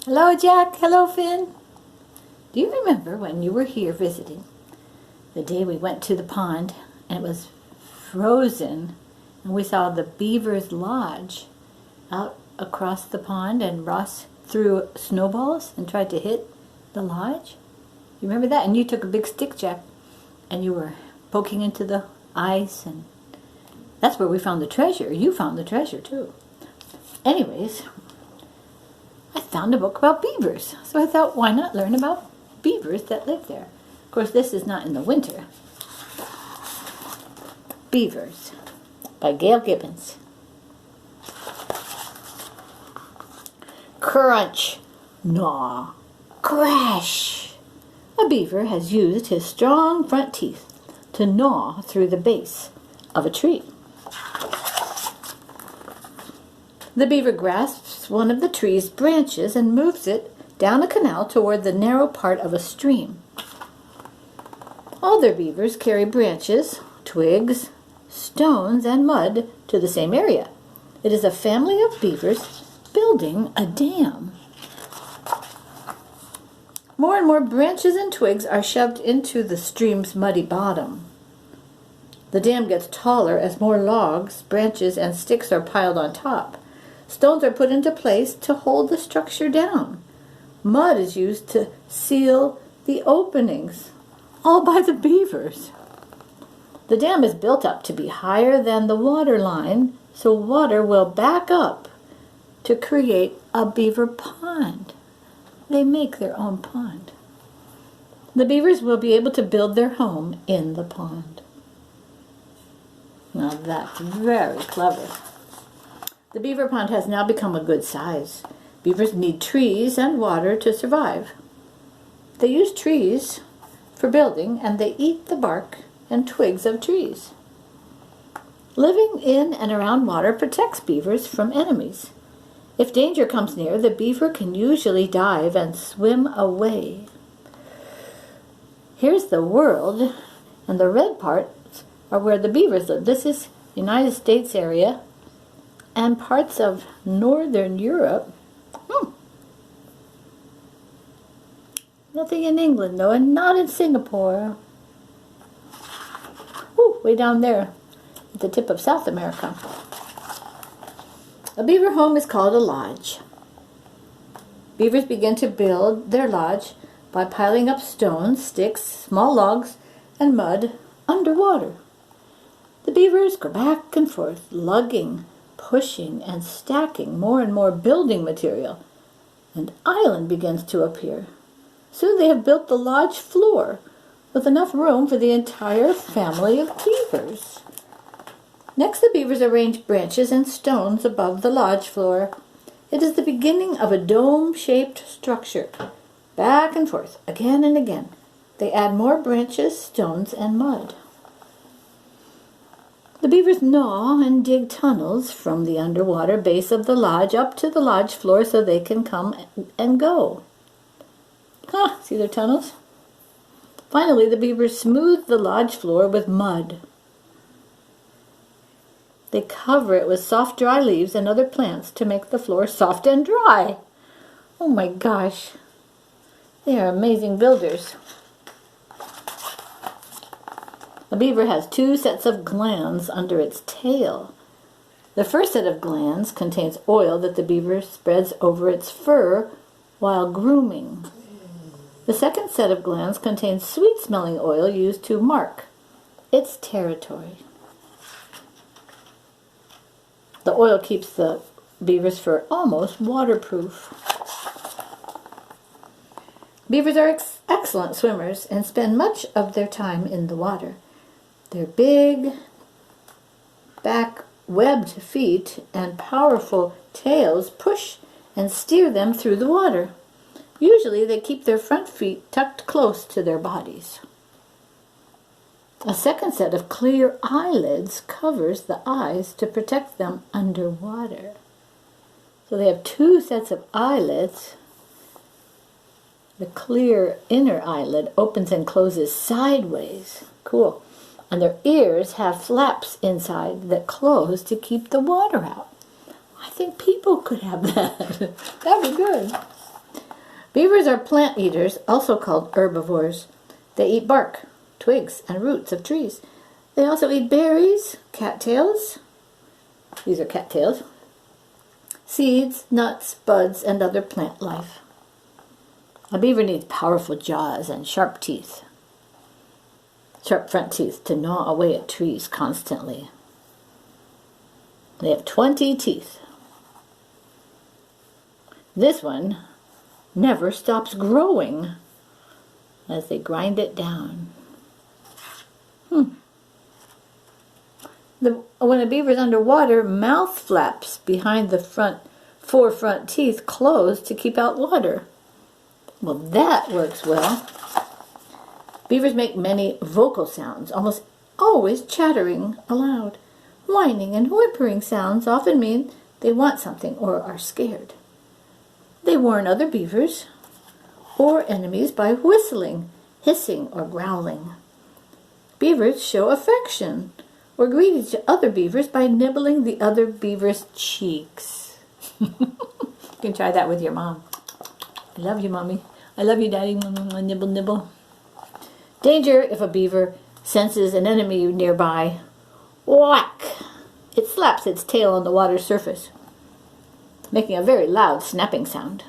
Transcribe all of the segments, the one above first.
Hello, Jack. Hello, Finn. Do you remember when you were here visiting? The day we went to the pond and it was frozen and we saw the Beavers lodge out across the pond and Ross threw snowballs and tried to hit the lodge? You remember that? And you took a big stick, Jack, and you were poking into the ice, and that's where we found the treasure. You found the treasure too. Anyways, I found a book about beavers, so I thought, why not learn about beavers that live there? Of course, this is not in the winter. Beavers by Gail Gibbons. Crunch, gnaw, crash. A beaver has used his strong front teeth to gnaw through the base of a tree. The beaver grasps one of the tree's branches and moves it down a canal toward the narrow part of a stream. Other beavers carry branches, twigs, stones, and mud to the same area. It is a family of beavers building a dam. More and more branches and twigs are shoved into the stream's muddy bottom. The dam gets taller as more logs, branches, and sticks are piled on top. Stones are put into place to hold the structure down. Mud is used to seal the openings, all by the beavers. The dam is built up to be higher than the water line, so water will back up to create a beaver pond. They make their own pond. The beavers will be able to build their home in the pond. Now that's very clever. The beaver pond has now become a good size. Beavers need trees and water to survive. They use trees for building, and they eat the bark and twigs of trees. Living in and around water protects beavers from enemies. If danger comes near, the beaver can usually dive and swim away. Here's the world, and the red parts are where the beavers live. This is United States area and parts of Northern Europe. Nothing in England, though, and not in Singapore. Way down there at the tip of South America. A beaver home is called a lodge. Beavers begin to build their lodge by piling up stones, sticks, small logs, and mud underwater. The beavers go back and forth, lugging, pushing, and stacking more and more building material. An island begins to appear. Soon they have built the lodge floor with enough room for the entire family of beavers. Next, the beavers arrange branches and stones above the lodge floor. It is the beginning of a dome-shaped structure. Back and forth, again and again. They add more branches, stones, and mud. The beavers gnaw and dig tunnels from the underwater base of the lodge up to the lodge floor so they can come and go. See their tunnels? Finally, the beavers smooth the lodge floor with mud. They cover it with soft, dry leaves and other plants to make the floor soft and dry. Oh my gosh. They are amazing builders. A beaver has 2 sets of glands under its tail. The first set of glands contains oil that the beaver spreads over its fur while grooming. The second set of glands contains sweet-smelling oil used to mark its territory. The oil keeps the beaver's fur almost waterproof. Beavers are excellent swimmers and spend much of their time in the water. Their big, back-webbed feet and powerful tails push and steer them through the water. Usually they keep their front feet tucked close to their bodies. A second set of clear eyelids covers the eyes to protect them underwater. So they have 2 sets of eyelids. The clear inner eyelid opens and closes sideways. Cool. And their ears have flaps inside that close to keep the water out. I think people could have that. That'd be good. Beavers are plant eaters, also called herbivores. They eat bark, twigs, and roots of trees. They also eat berries, cattails. These are cattails. Seeds, nuts, buds, and other plant life. A beaver needs powerful jaws and sharp teeth. Sharp front teeth to gnaw away at trees constantly. They have 20 teeth. This one never stops growing as they grind it down. When a beaver is underwater, mouth flaps behind the four front teeth close to keep out water. Well, that works well. Beavers make many vocal sounds, almost always chattering aloud. Whining and whimpering sounds often mean they want something or are scared. They warn other beavers or enemies by whistling, hissing, or growling. Beavers show affection or greet each other beavers by nibbling the other beaver's cheeks. You can try that with your mom. I love you, Mommy. I love you, Daddy. Nibble, nibble. Danger if a beaver senses an enemy nearby. Whack! It slaps its tail on the water's surface, making a very loud snapping sound.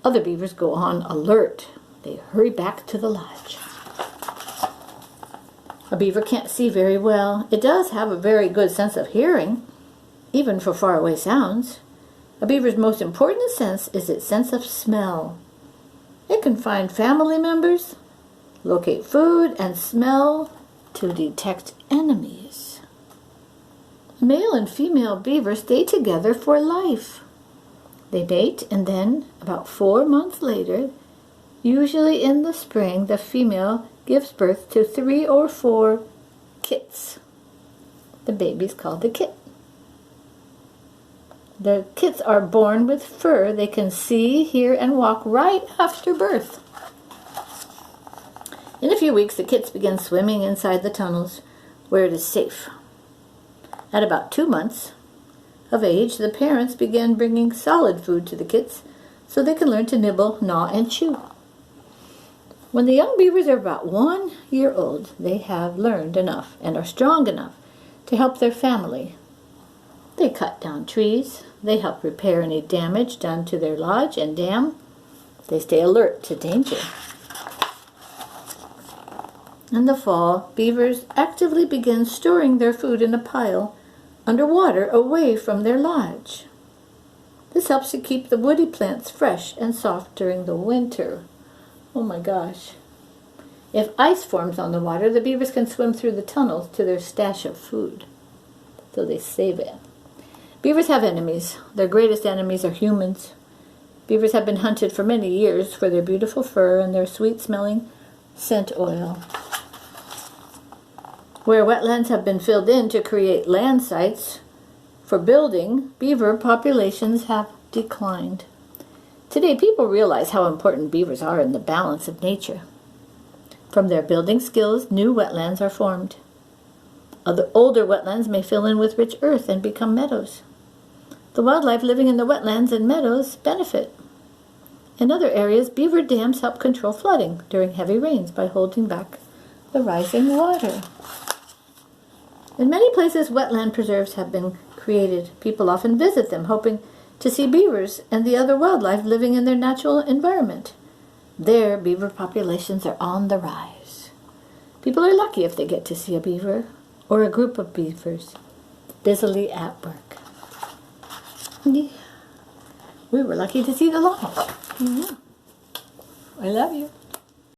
Other beavers go on alert. They hurry back to the lodge. A beaver can't see very well. It does have a very good sense of hearing, even for faraway sounds. A beaver's most important sense is its sense of smell. It can find family members, locate food, and smell to detect enemies. Male and female beavers stay together for life. They mate, and then, about 4 months later, usually in the spring, the female gives birth to 3 or 4 kits. The baby's called a kit. The kits are born with fur. They can see, hear, and walk right after birth. In a few weeks, the kits begin swimming inside the tunnels where it is safe. At about 2 months of age, the parents begin bringing solid food to the kits so they can learn to nibble, gnaw, and chew. When the young beavers are about 1 year old, they have learned enough and are strong enough to help their family. They cut down trees. They help repair any damage done to their lodge and dam. They stay alert to danger. In the fall, beavers actively begin storing their food in a pile underwater away from their lodge. This helps to keep the woody plants fresh and soft during the winter. Oh my gosh. If ice forms on the water, the beavers can swim through the tunnels to their stash of food. So they save it. Beavers have enemies. Their greatest enemies are humans. Beavers have been hunted for many years for their beautiful fur and their sweet-smelling scent oil. Where wetlands have been filled in to create land sites for building, beaver populations have declined. Today, people realize how important beavers are in the balance of nature. From their building skills, new wetlands are formed. Other older wetlands may fill in with rich earth and become meadows. The wildlife living in the wetlands and meadows benefit. In other areas, beaver dams help control flooding during heavy rains by holding back the rising water. In many places, wetland preserves have been created. People often visit them, hoping to see beavers and the other wildlife living in their natural environment. There, beaver populations are on the rise. People are lucky if they get to see a beaver or a group of beavers busily at work. We were lucky to see the lodge. Yeah. I love you.